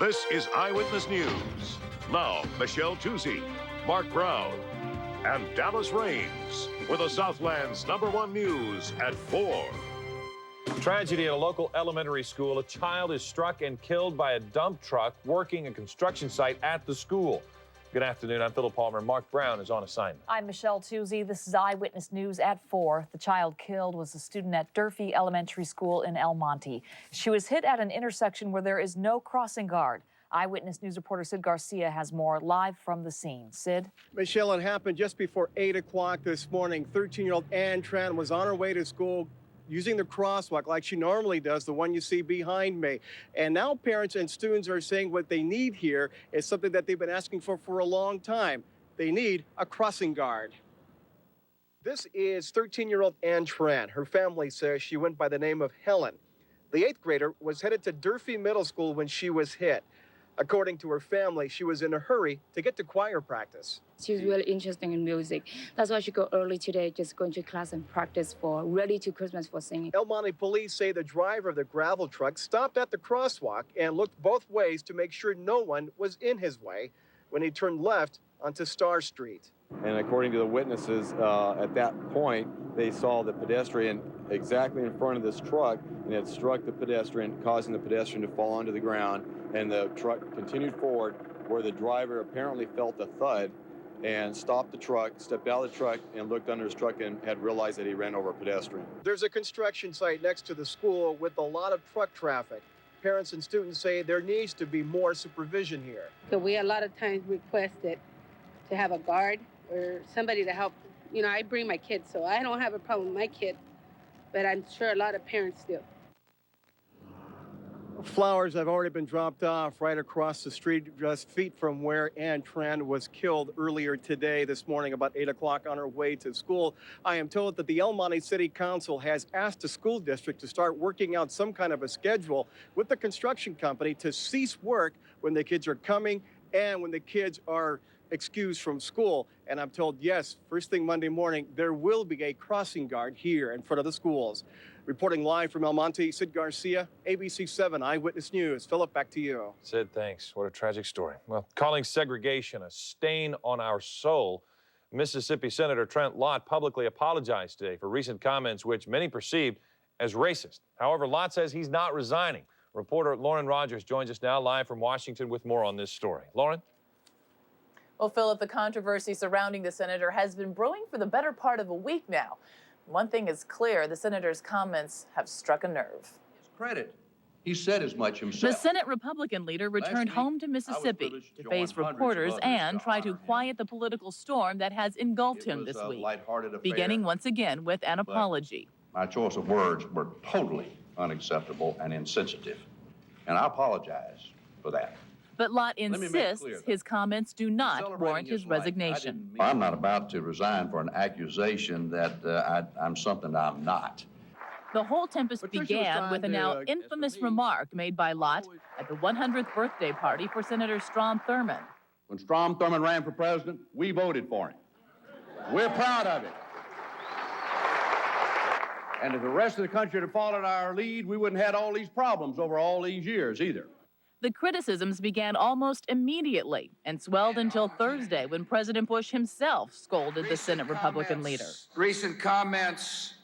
This is Eyewitness News. Now, Michelle Tuzzi, Mark Brown, and Dallas Raines with the Southland's #1 news at 4. Tragedy at a local elementary school. A child is struck and killed by a dump truck working a construction site at the school. Good afternoon. I'm Philip Palmer. Mark Brown is on assignment. I'm Michelle Tuzzi. This is Eyewitness News at 4. The child killed was a student at Durfee Elementary School in El Monte. She was hit at an intersection where there is no crossing guard. Eyewitness News reporter Sid Garcia has more live from the scene. Sid? Michelle, it happened just before 8 o'clock this morning. 13-year-old Ann Tran was on her way to school using the crosswalk like she normally does, the one you see behind me. And now parents and students are saying what they need here is something that they've been asking for a long time. They need a crossing guard. This is 13-year-old Ann Tran. Her family says she went by the name of Helen. The 8th grader was headed to Durfee Middle School when she was hit. According to her family, she was in a hurry to get to choir practice. She's really interested in music. That's why she go early today, just going to class and practice for Ready to Christmas for singing. El Monte police say the driver of the gravel truck stopped at the crosswalk and looked both ways to make sure no one was in his way when he turned left onto Star Street. And according to the witnesses, at that point, they saw the pedestrian exactly in front of this truck, and it struck the pedestrian, causing the pedestrian to fall onto the ground. And the truck continued forward, where the driver apparently felt a thud and stopped the truck, stepped out of the truck, and looked under his truck and had realized that he ran over a pedestrian. There's a construction site next to the school with a lot of truck traffic. Parents and students say there needs to be more supervision here. So we a lot of times requested to have a guard or somebody to help. You know, I bring my kids, so I don't have a problem with my kid, but I'm sure a lot of parents do. Flowers have already been dropped off right across the street, just feet from where Ann Tran was killed earlier today, this morning, about 8 o'clock on her way to school. I am told that the El Monte City Council has asked the school district to start working out some kind of a schedule with the construction company to cease work when the kids are coming and when the kids are excused from school. And I'm told, yes, first thing Monday morning, there will be a crossing guard here in front of the schools. Reporting live from El Monte, Sid Garcia, ABC 7 Eyewitness News. Philip, back to you. Sid, thanks. What a tragic story. Well, calling segregation a stain on our soul, Mississippi Senator Trent Lott publicly apologized today for recent comments which many perceived as racist. However, Lott says he's not resigning. Reporter Lauren Rogers joins us now live from Washington with more on this story. Lauren? Well, Philip, the controversy surrounding the senator has been brewing for the better part of a week now. One thing is clear, the senator's comments have struck a nerve. His credit. He said as much himself. The Senate Republican leader returned home to Mississippi to face reporters and try to quiet the political storm that has engulfed him this week, beginning once again with an apology. My choice of words were totally unacceptable and insensitive, and I apologize for that. But Lott insists his comments do not warrant his resignation. I'm not about to resign for an accusation that I'm something I'm not. The whole tempest began with a now infamous remark made by Lott at the 100th birthday party for Senator Strom Thurmond. When Strom Thurmond ran for president, we voted for him. We're proud of it. And if the rest of the country had followed our lead, we wouldn't have had all these problems over all these years either. The criticisms began almost immediately and swelled until Thursday when President Bush himself scolded the Senate Republican leader. Recent comments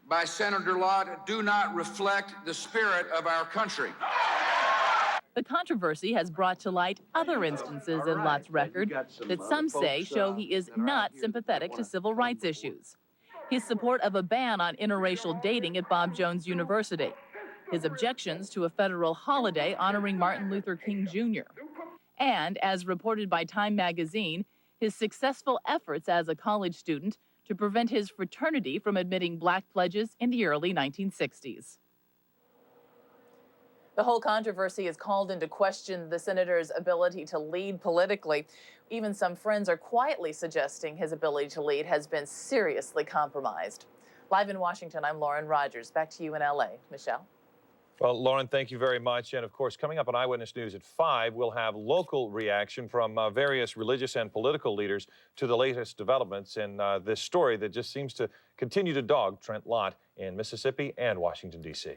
by Senator Lott do not reflect the spirit of our country. The controversy has brought to light other instances in Lott's record that some say show he is not sympathetic to civil rights issues. His support of a ban on interracial dating at Bob Jones University. His objections to a federal holiday honoring Martin Luther King Jr. And, as reported by Time magazine, his successful efforts as a college student to prevent his fraternity from admitting black pledges in the early 1960s. The whole controversy has called into question the senator's ability to lead politically. Even some friends are quietly suggesting his ability to lead has been seriously compromised. Live in Washington, I'm Lauren Rogers. Back to you in LA. Michelle? Well, Lauren, thank you very much. And of course, coming up on Eyewitness News at 5, we'll have local reaction from various religious and political leaders to the latest developments in this story that just seems to continue to dog Trent Lott in Mississippi and Washington, D.C.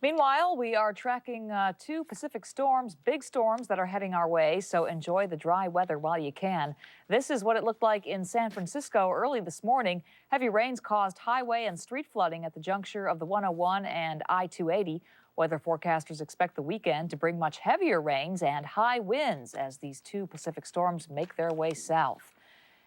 Meanwhile, we are tracking two Pacific storms, big storms that are heading our way, so enjoy the dry weather while you can. This is what it looked like in San Francisco early this morning. Heavy rains caused highway and street flooding at the juncture of the 101 and I-280. Weather forecasters expect the weekend to bring much heavier rains and high winds as these two Pacific storms make their way south.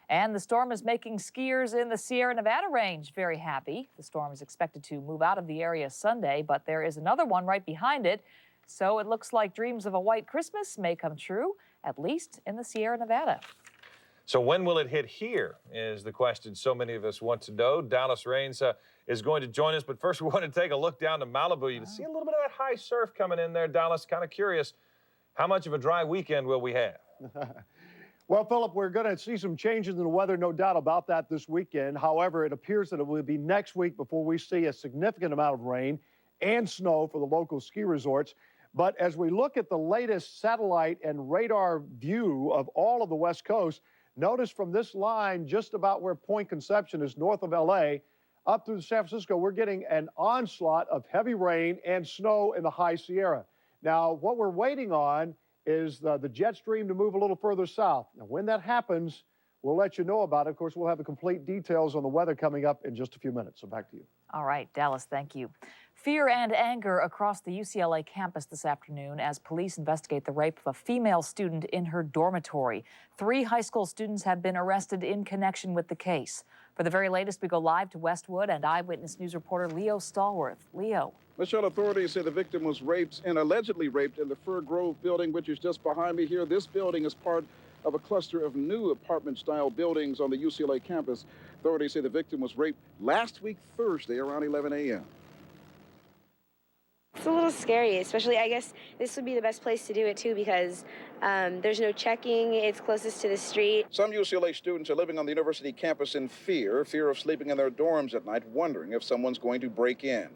And the storm is making skiers in the Sierra Nevada range very happy. The storm is expected to move out of the area Sunday, but there is another one right behind it. So it looks like dreams of a white Christmas may come true, at least in the Sierra Nevada. So when will it hit here is the question so many of us want to know. Dallas Raines is going to join us, but first we want to take a look down to Malibu. You can see a little bit of that high surf coming in there, Dallas. Kind of curious, how much of a dry weekend will we have? Well, Philip, we're going to see some changes in the weather, no doubt about that this weekend. However, it appears that it will be next week before we see a significant amount of rain and snow for the local ski resorts. But as we look at the latest satellite and radar view of all of the West Coast, notice from this line, just about where Point Conception is north of L.A., up through San Francisco, we're getting an onslaught of heavy rain and snow in the high Sierra. Now, what we're waiting on is the jet stream to move a little further south. Now, when that happens, we'll let you know about it. Of course, we'll have the complete details on the weather coming up in just a few minutes. So back to you. All right, Dallas, thank you. Fear and anger across the UCLA campus this afternoon as police investigate the rape of a female student in her dormitory. 3 high school students have been arrested in connection with the case. For the very latest, we go live to Westwood and Eyewitness News reporter Leo Stallworth. Leo. Michelle, authorities say the victim was raped and allegedly raped in the Fir Grove building, which is just behind me here. This building is part of a cluster of new apartment-style buildings on the UCLA campus. Authorities say the victim was raped last week Thursday around 11 a.m. It's a little scary, especially I guess this would be the best place to do it too because there's no checking, it's closest to the street. Some UCLA students are living on the university campus in fear of sleeping in their dorms at night, wondering if someone's going to break in.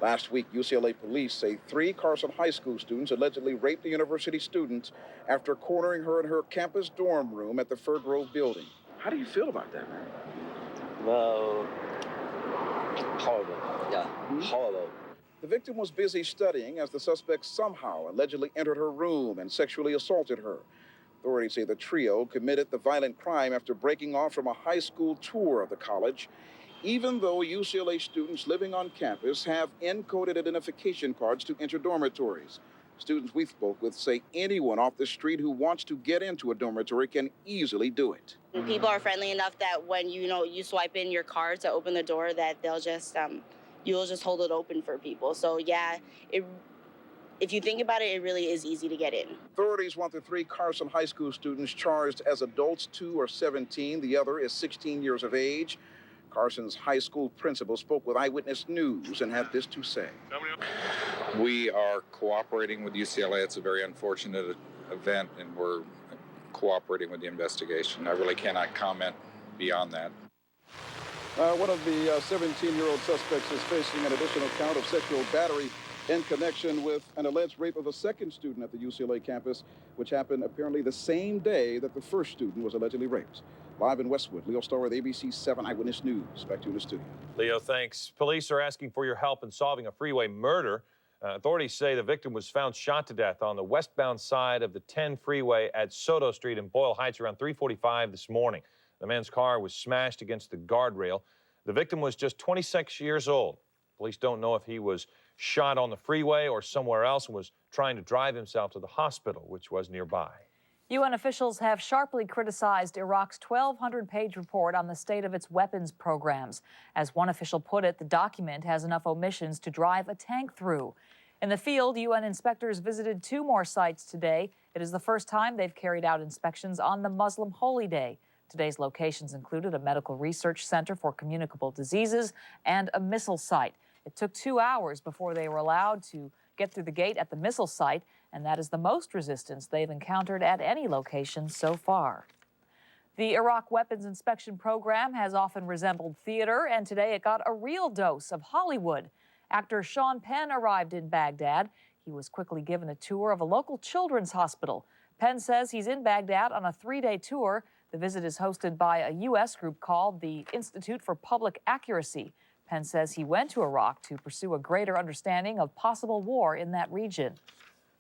Last week, UCLA police say 3 Carson High School students allegedly raped the university student after cornering her in her campus dorm room at the Fir Grove building. How do you feel about that, man? Well, horrible. Yeah, horrible. The victim was busy studying as the suspect somehow allegedly entered her room and sexually assaulted her. Authorities say the trio committed the violent crime after breaking off from a high school tour of the college, even though UCLA students living on campus have encoded identification cards to enter dormitories. Students we spoke with say anyone off the street who wants to get into a dormitory can easily do it. People are friendly enough that when you swipe in your card to open the door, that they'll just you'll just hold it open for people. So yeah, if you think about it, it really is easy to get in. Authorities want the 3 Carson High School students charged as adults. 2 are 17, the other is 16 years of age. Carson's high school principal spoke with Eyewitness News and had this to say. We are cooperating with UCLA. It's a very unfortunate event, and we're cooperating with the investigation. I really cannot comment beyond that. One of the 17-year-old suspects is facing an additional count of sexual battery in connection with an alleged rape of a second student at the UCLA campus, which happened apparently the same day that the first student was allegedly raped. Live in Westwood, Leo Starr with ABC 7 Eyewitness News. Back to you in the studio. Leo, thanks. Police are asking for your help in solving a freeway murder. Authorities say the victim was found shot to death on the westbound side of the 10 freeway at Soto Street in Boyle Heights around 3:45 this morning. The man's car was smashed against the guardrail. The victim was just 26 years old. Police don't know if he was shot on the freeway or somewhere else and was trying to drive himself to the hospital, which was nearby. UN officials have sharply criticized Iraq's 1,200-page report on the state of its weapons programs. As one official put it, the document has enough omissions to drive a tank through. In the field, UN inspectors visited 2 more sites today. It is the first time they've carried out inspections on the Muslim holy day. Today's locations included a medical research center for communicable diseases and a missile site. It took 2 hours before they were allowed to get through the gate at the missile site, and that is the most resistance they've encountered at any location so far. The Iraq weapons inspection program has often resembled theater, and today it got a real dose of Hollywood. Actor Sean Penn arrived in Baghdad. He was quickly given a tour of a local children's hospital. Penn says he's in Baghdad on a 3-day tour. The visit is hosted by a U.S. group called the Institute for Public Accuracy. Pence says he went to Iraq to pursue a greater understanding of possible war in that region.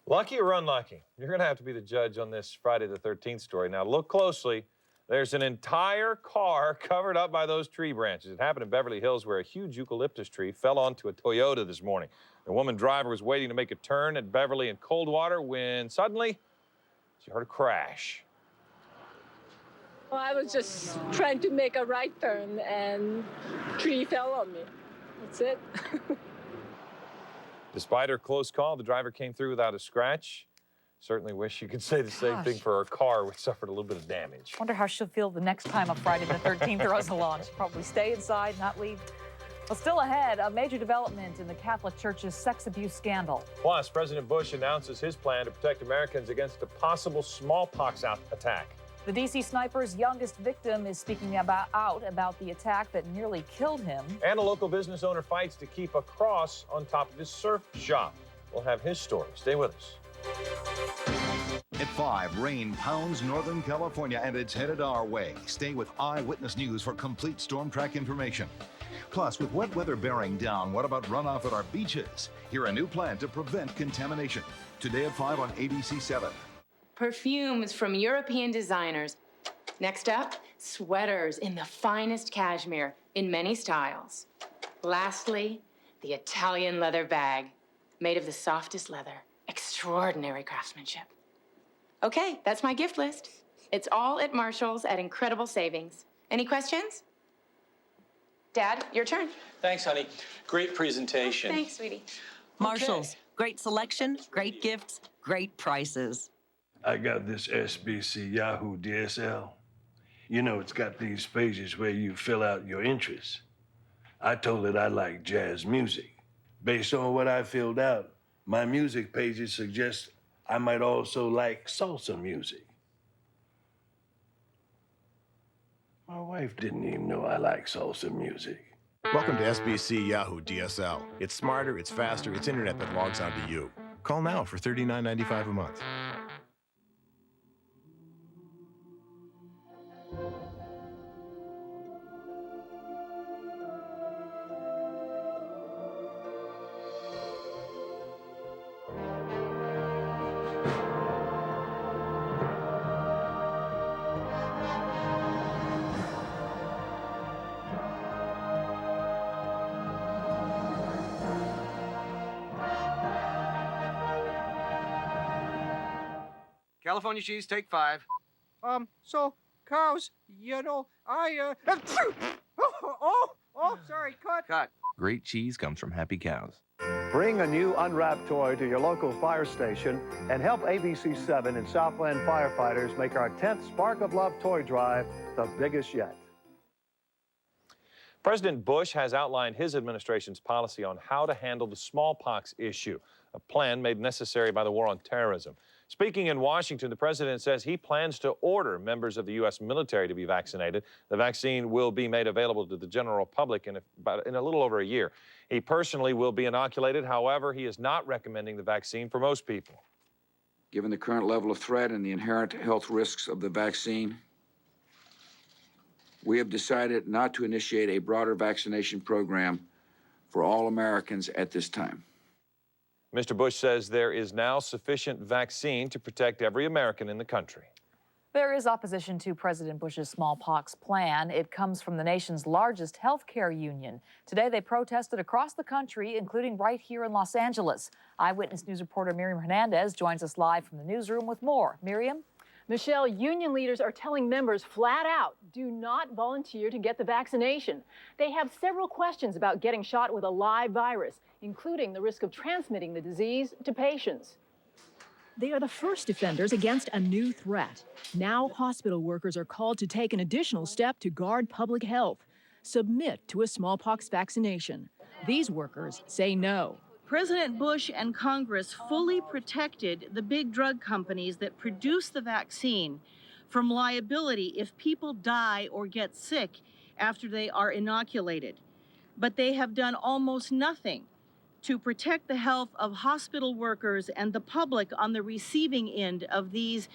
Lucky or unlucky? You're going to have to be the judge on this Friday the 13th story. Now, look closely. There's an entire car covered up by those tree branches. It happened in Beverly Hills where a huge eucalyptus tree fell onto a Toyota this morning. The woman driver was waiting to make a turn at Beverly and Coldwater when suddenly she heard a crash. Well, I was just trying to make a right turn and tree fell on me. That's it. Despite her close call, the driver came through without a scratch. Certainly wish you could say the same thing for her car, which suffered a little bit of damage. Wonder how she'll feel the next time a Friday the 13th throws a launch. Probably stay inside, not leave. Well, still ahead, a major development in the Catholic Church's sex abuse scandal. Plus, President Bush announces his plan to protect Americans against a possible smallpox attack. The D.C. sniper's youngest victim is speaking out about the attack that nearly killed him. And a local business owner fights to keep a cross on top of his surf shop. We'll have his story. Stay with us. At 5, rain pounds Northern California, and it's headed our way. Stay with Eyewitness News for complete storm track information. Plus, with wet weather bearing down, what about runoff at our beaches? Hear a new plan to prevent contamination. Today at 5 on ABC 7. Perfumes from European designers. Next up, sweaters in the finest cashmere in many styles. Lastly, the Italian leather bag, made of the softest leather. Extraordinary craftsmanship. Okay, that's my gift list. It's all at Marshall's at incredible savings. Any questions? Dad, your turn. Thanks, honey. Great presentation. Thanks, sweetie. Marshall's, great selection, great gifts, great prices. I got this SBC Yahoo DSL. You know, it's got these pages where you fill out your interests. I told it I like jazz music. Based on what I filled out, my music pages suggest I might also like salsa music. My wife didn't even know I like salsa music. Welcome to SBC Yahoo DSL. It's smarter, it's faster, it's internet that logs onto you. Call now for $39.95 a month. California cheese, take 5. So, cows, you know, sorry, cut. Cut. Great cheese comes from happy cows. Bring a new unwrapped toy to your local fire station and help ABC 7 and Southland firefighters make our 10th Spark of Love toy drive the biggest yet. President Bush has outlined his administration's policy on how to handle the smallpox issue, a plan made necessary by the war on terrorism. Speaking in Washington, the president says he plans to order members of the U.S. military to be vaccinated. The vaccine will be made available to the general public in a little over a year. He personally will be inoculated. However, he is not recommending the vaccine for most people. Given the current level of threat and the inherent health risks of the vaccine, we have decided not to initiate a broader vaccination program for all Americans at this time. Mr. Bush says there is now sufficient vaccine to protect every American in the country. There is opposition to President Bush's smallpox plan. It comes from the nation's largest healthcare union. Today, they protested across the country, including right here in Los Angeles. Eyewitness News reporter Miriam Hernandez joins us live from the newsroom with more. Miriam? Michelle, union leaders are telling members flat out, do not volunteer to get the vaccination. They have several questions about getting shot with a live virus, including the risk of transmitting the disease to patients. They are the first defenders against a new threat. Now hospital workers are called to take an additional step to guard public health, submit to a smallpox vaccination. These workers say no. President Bush and Congress fully protected the big drug companies that produce the vaccine from liability if people die or get sick after they are inoculated. But they have done almost nothing to protect the health of hospital workers and the public on the receiving end of these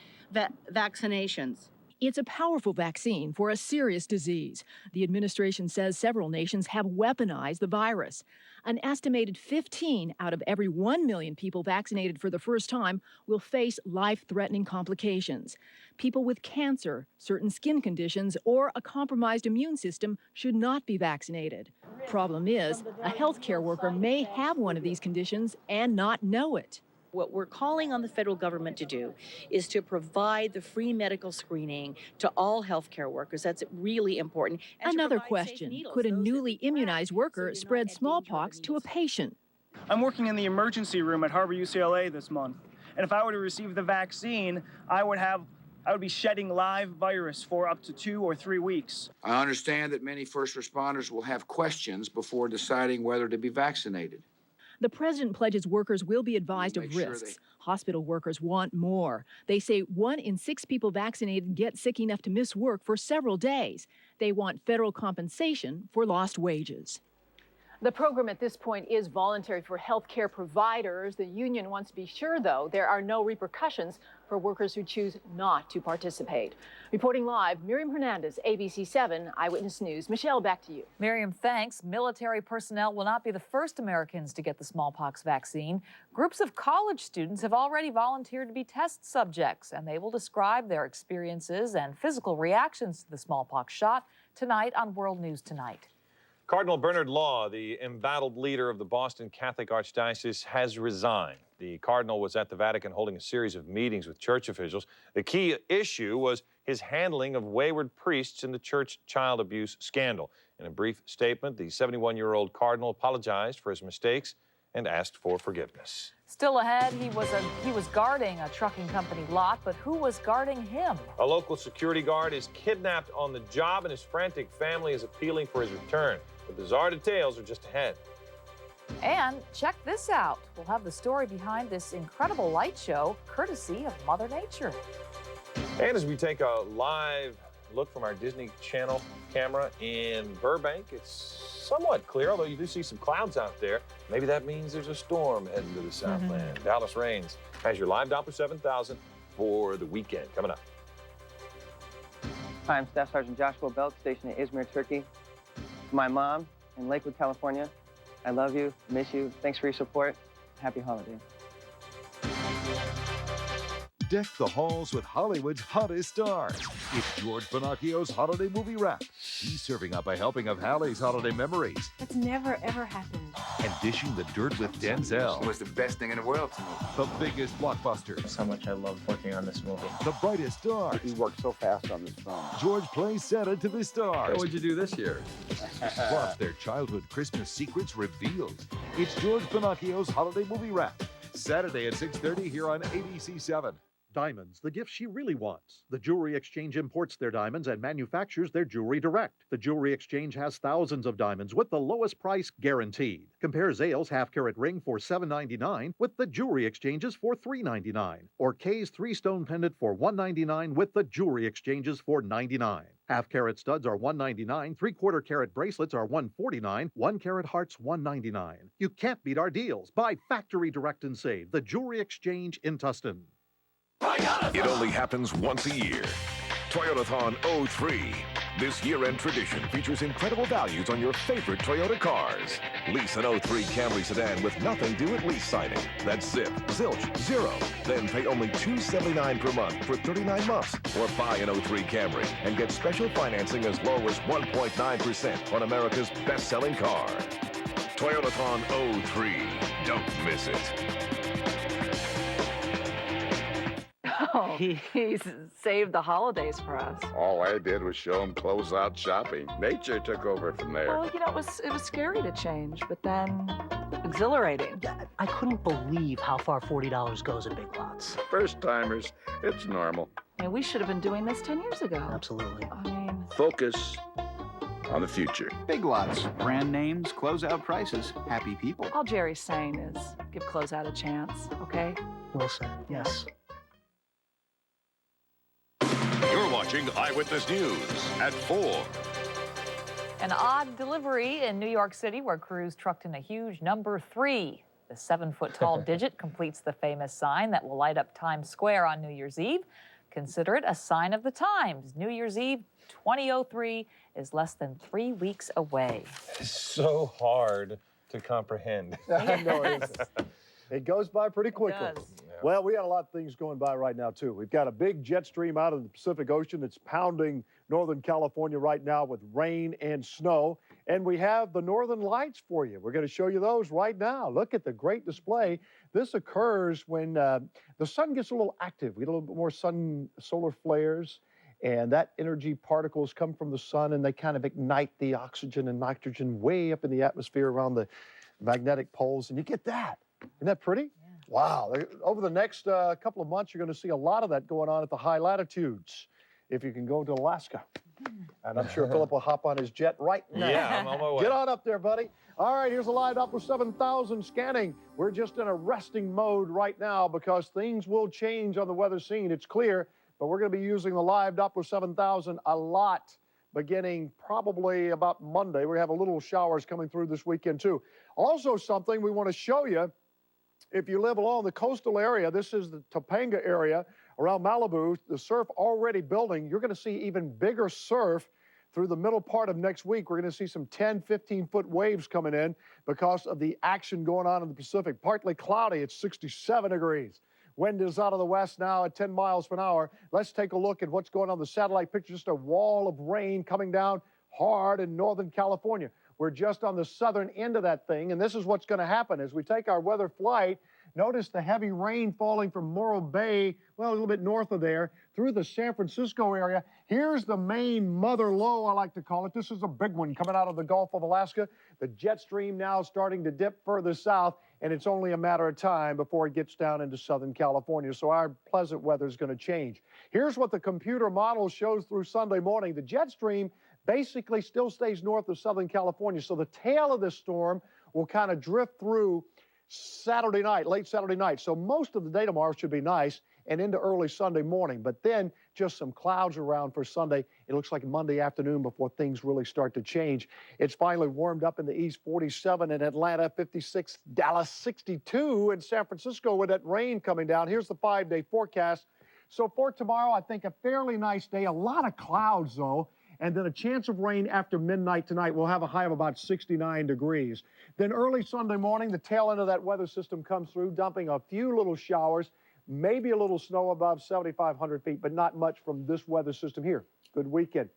vaccinations. It's a powerful vaccine for a serious disease. The administration says several nations have weaponized the virus. An estimated 15 out of every 1 million people vaccinated for the first time will face life-threatening complications. People with cancer, certain skin conditions, or a compromised immune system should not be vaccinated. Problem is, a healthcare worker may have one of these conditions and not know it. What we're calling on the federal government to do is to provide the free medical screening to all healthcare workers. That's really important. And Another question, could a newly immunized worker spread smallpox to a patient? I'm working in the emergency room at Harbor UCLA this month. And if I were to receive the vaccine, I would be shedding live virus for up to 2 or 3 weeks. I understand that many first responders will have questions before deciding whether to be vaccinated. The president pledges workers will be advised of risks. Hospital workers want more. They say 1 in 6 people vaccinated get sick enough to miss work for several days. They want federal compensation for lost wages. The program at this point is voluntary for healthcare providers. The union wants to be sure, though, there are no repercussions for workers who choose not to participate. Reporting live, Miriam Hernandez, ABC 7 Eyewitness News. Michelle, back to you. Miriam, thanks. Military personnel will not be the first Americans to get the smallpox vaccine. Groups of college students have already volunteered to be test subjects, and they will describe their experiences and physical reactions to the smallpox shot tonight on World News Tonight. Cardinal Bernard Law, the embattled leader of the Boston Catholic Archdiocese, has resigned. The cardinal was at the Vatican holding a series of meetings with church officials. The key issue was his handling of wayward priests in the church child abuse scandal. In a brief statement, the 71-year-old cardinal apologized for his mistakes and asked for forgiveness. Still ahead, he was guarding a trucking company lot, but who was guarding him? A local security guard is kidnapped on the job, and his frantic family is appealing for his return. The bizarre details are just ahead. And check this out. We'll have the story behind this incredible light show, courtesy of Mother Nature. And as we take a live look from our Disney Channel camera in Burbank, it's somewhat clear, although you do see some clouds out there. Maybe that means there's a storm heading to the Southland. Dallas Rains has your live Doppler 7000 for the weekend coming up. Hi, I'm Staff Sergeant Joshua Belt, stationed at Izmir, Turkey. To my mom in Lakewood, California, I love you, miss you. Thanks for your support. Happy holidays. Deck the halls with Hollywood's hottest stars. It's George Pinocchio's holiday movie wrap. He's serving up a helping of Hallie's holiday memories That's never, ever happened. and dishing the dirt with Denzel. It was the best thing in the world to me. The biggest blockbusters. That's how much I love working on this movie. The brightest stars. We worked so fast on this film. George plays Santa to the stars. What'd you do this year? Plus, their childhood Christmas secrets revealed. It's George Pinocchio's holiday movie wrap. Saturday at 6:30 here on ABC 7. Diamonds, the gift she really wants. The Jewelry Exchange imports their diamonds and manufactures their jewelry direct. The Jewelry Exchange has thousands of diamonds with the lowest price guaranteed. Compare Zales half-carat ring for $7.99 with the Jewelry Exchanges for $3.99. Or Kay's 3-stone pendant for $1.99 with the Jewelry Exchanges for $99. Half-carat studs are $1.99, 3/4 carat bracelets are $1.49, 1-carat hearts $1.99. You can't beat our deals. Buy factory direct and save. The Jewelry Exchange in Tustin. It only happens once a year. Toyotathon 03. This year-end tradition features incredible values on your favorite Toyota cars. Lease an 03 Camry sedan with nothing due at lease signing. That's zip, zilch, zero. Then pay only $279 per month for 39 months. Or buy an 03 Camry and get special financing as low as 1.9% on America's best-selling car. Toyotathon 03. Don't miss it. Oh, he's saved the holidays for us. All I did was show him closeout shopping. Nature took over from there. Well, you know, it was scary to change, but then exhilarating. I couldn't believe how far $40 goes in Big Lots. First timers, it's normal. I mean, we should have been doing this 10 years ago. Absolutely. I mean, Focus on the future. Big Lots, brand names, closeout prices, happy people. all Jerry's saying is give closeout a chance, okay? Wilson, yes. You're watching Eyewitness News at 4. An odd delivery in New York City where crews trucked in a huge number 3. The 7-foot-tall digit completes the famous sign that will light up Times Square on New Year's Eve. Consider it a sign of the times. New Year's Eve 2003 is less than 3 weeks away. It's so hard to comprehend. I know it is. It goes by pretty quickly. It does. Yeah. Well, we got a lot of things going by right now, too. We've got a big jet stream out of the Pacific Ocean that's pounding Northern California right now with rain and snow. And we have the Northern Lights for you. We're going to show you those right now. Look at the great display. This occurs when the sun gets a little active. We get a little bit more solar flares. And that energy particles come from the sun and they kind of ignite the oxygen and nitrogen way up in the atmosphere around the magnetic poles. And you get that. Isn't that pretty? Yeah. Wow. Over the next couple of months, you're going to see a lot of that going on at the high latitudes. If you can go to Alaska. And I'm sure Philip will hop on his jet right now. Yeah, I'm on my way. Get on up there, buddy. All right, here's a live Doppler 7000 scanning. We're just in a resting mode right now because things will change on the weather scene. It's clear. But we're going to be using the live Doppler 7000 a lot, beginning probably about Monday. We're going to have a little showers coming through this weekend, too. Also, something we want to show you, if you live along the coastal area, this is the Topanga area around Malibu, the surf already building. You're going to see even bigger surf through the middle part of next week. We're going to see some 10, 15-foot waves coming in because of the action going on in the Pacific. Partly cloudy, it's 67 degrees. Wind is out of the west now at 10 miles per hour. Let's take a look at what's going on the satellite picture. Just a wall of rain coming down hard in Northern California. We're just on the southern end of that thing, and this is what's going to happen. As we take our weather flight, notice the heavy rain falling from Morro Bay, well, a little bit north of there, through the San Francisco area. Here's the main mother low, I like to call it. This is a big one coming out of the Gulf of Alaska. The jet stream now starting to dip further south, and it's only a matter of time before it gets down into Southern California. So our pleasant weather is going to change. Here's what the computer model shows through Sunday morning. The jet stream basically still stays north of Southern California. So the tail of this storm will kind of drift through Saturday night, late Saturday night. So most of the day tomorrow should be nice and into early Sunday morning. But then just some clouds around for Sunday. It looks like Monday afternoon before things really start to change. It's finally warmed up in the east, 47 in Atlanta, 56, Dallas, 62 in San Francisco with that rain coming down. Here's the 5-day forecast. So for tomorrow, I think a fairly nice day. A lot of clouds, though. And then a chance of rain after midnight tonight. We'll have a high of about 69 degrees. Then early Sunday morning, the tail end of that weather system comes through, dumping a few little showers, maybe a little snow above 7,500 feet, but not much from this weather system here. Good weekend.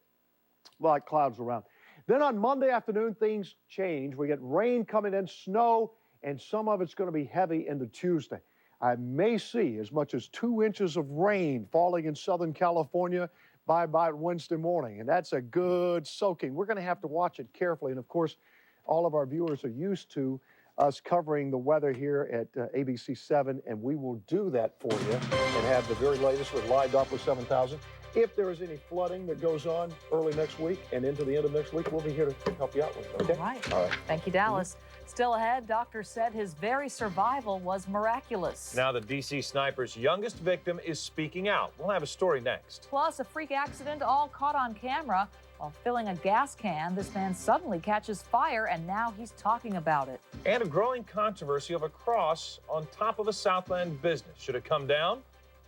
A lot of clouds around. Then on Monday afternoon, things change. We get rain coming in, snow, and some of it's going to be heavy into Tuesday. I may see as much as 2 inches of rain falling in Southern California by Wednesday morning, and that's a good soaking. We're going to have to watch it carefully, and of course, all of our viewers are used to us covering the weather here at ABC 7, and we will do that for you and have the very latest with live Doppler 7000. If there is any flooding that goes on early next week and into the end of next week, we'll be here to help you out with it, okay? All right. Thank you, Dallas. Still ahead, doctors said his very survival was miraculous. Now the D.C. sniper's youngest victim is speaking out. We'll have a story next. Plus, a freak accident all caught on camera. While filling a gas can, this man suddenly catches fire, and now he's talking about it. And a growing controversy of a cross on top of a Southland business. Should it come down?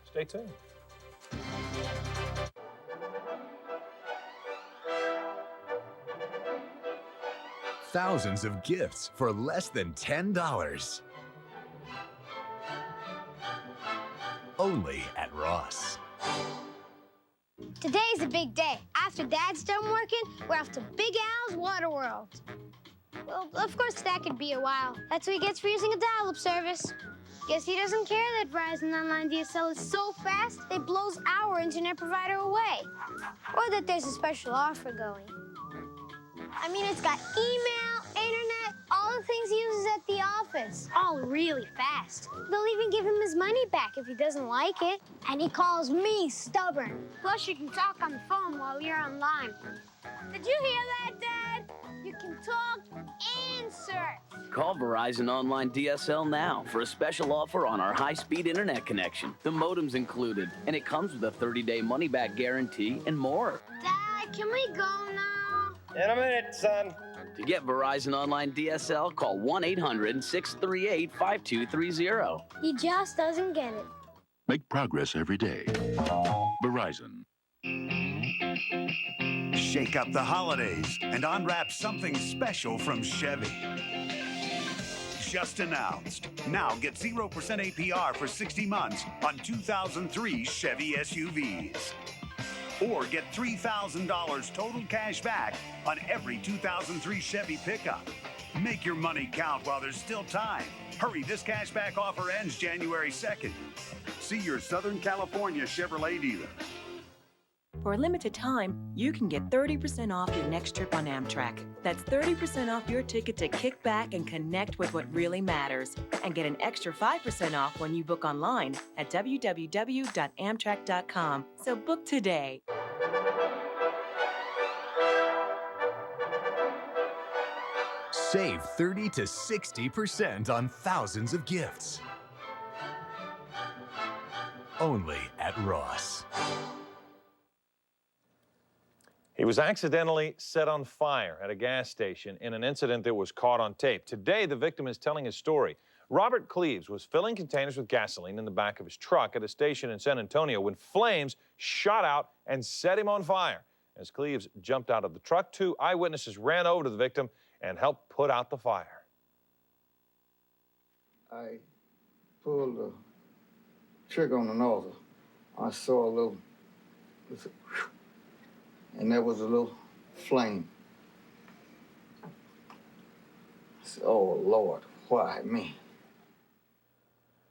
Stay tuned. Thousands of gifts for less than $10. Only at Ross. Today's a big day. After Dad's done working, we're off to Big Al's Water World. Well, of course, that could be a while. That's what he gets for using a dial-up service. Guess he doesn't care that Verizon Online DSL is so fast it blows our internet provider away. Or that there's a special offer going. I mean, it's got email, internet, all the things he uses at the office. All really fast. They'll even give him his money back if he doesn't like it. And he calls me stubborn. Plus, you can talk on the phone while you're online. Did you hear that, Dad? You can talk and surf. Call Verizon Online DSL now for a special offer on our high-speed internet connection. The modem's included, and it comes with a 30-day money-back guarantee and more. Dad, can we go now? In a minute, son. To get Verizon Online DSL, call 1-800-638-5230. He just doesn't get it. Make progress every day. Verizon. Shake up the holidays and unwrap something special from Chevy. Just announced. Now get 0% APR for 60 months on 2003 Chevy SUVs. Or get $3,000 total cash back on every 2003 Chevy pickup. Make your money count while there's still time. Hurry, this cashback offer ends January 2nd. See your Southern California Chevrolet dealer. For a limited time, you can get 30% off your next trip on Amtrak. That's 30% off your ticket to kick back and connect with what really matters. And get an extra 5% off when you book online at www.amtrak.com. So book today. Save 30 to 60% on thousands of gifts. Only at Ross. He was accidentally set on fire at a gas station in an incident that was caught on tape. Today, the victim is telling his story. Robert Cleves was filling containers with gasoline in the back of his truck at a station in San Antonio when flames shot out and set him on fire. As Cleves jumped out of the truck, 2 eyewitnesses ran over to the victim and helped put out the fire. I pulled the trigger on the nozzle. I saw a little, and there was a little flame. I said, oh, Lord, why me?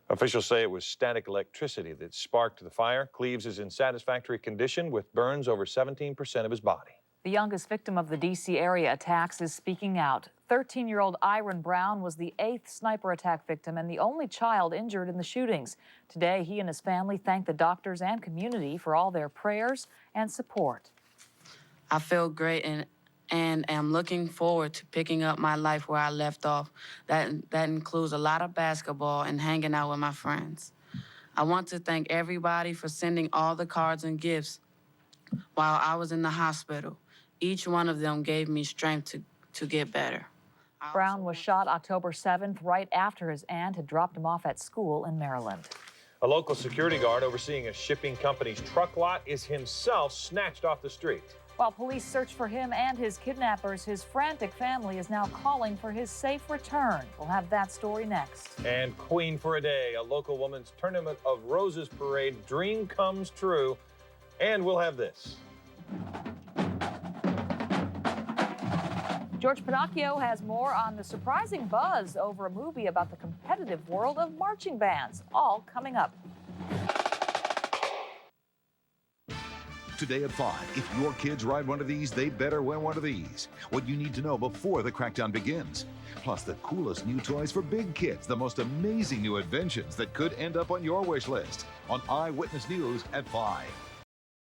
Officials say it was static electricity that sparked the fire. Cleves is in satisfactory condition with burns over 17% of his body. The youngest victim of the D.C. area attacks is speaking out. 13-year-old Iron Brown was the 8th sniper attack victim and the only child injured in the shootings. Today, he and his family thank the doctors and community for all their prayers and support. I feel great and am looking forward to picking up my life where I left off. That includes a lot of basketball and hanging out with my friends. I want to thank everybody for sending all the cards and gifts while I was in the hospital. Each one of them gave me strength to get better. Brown was shot October 7th, right after his aunt had dropped him off at school in Maryland. A local security guard overseeing a shipping company's truck lot is himself snatched off the street. While police search for him and his kidnappers, his frantic family is now calling for his safe return. We'll have that story next. And Queen for a Day, a local woman's Tournament of Roses parade dream comes true. And we'll have this. George Pinocchio has more on the surprising buzz over a movie about the competitive world of marching bands. All coming up. Today at 5, if your kids ride one of these, they better win one of these. What you need to know before the crackdown begins. Plus the coolest new toys for big kids, the most amazing new inventions that could end up on your wish list. On Eyewitness News at 5.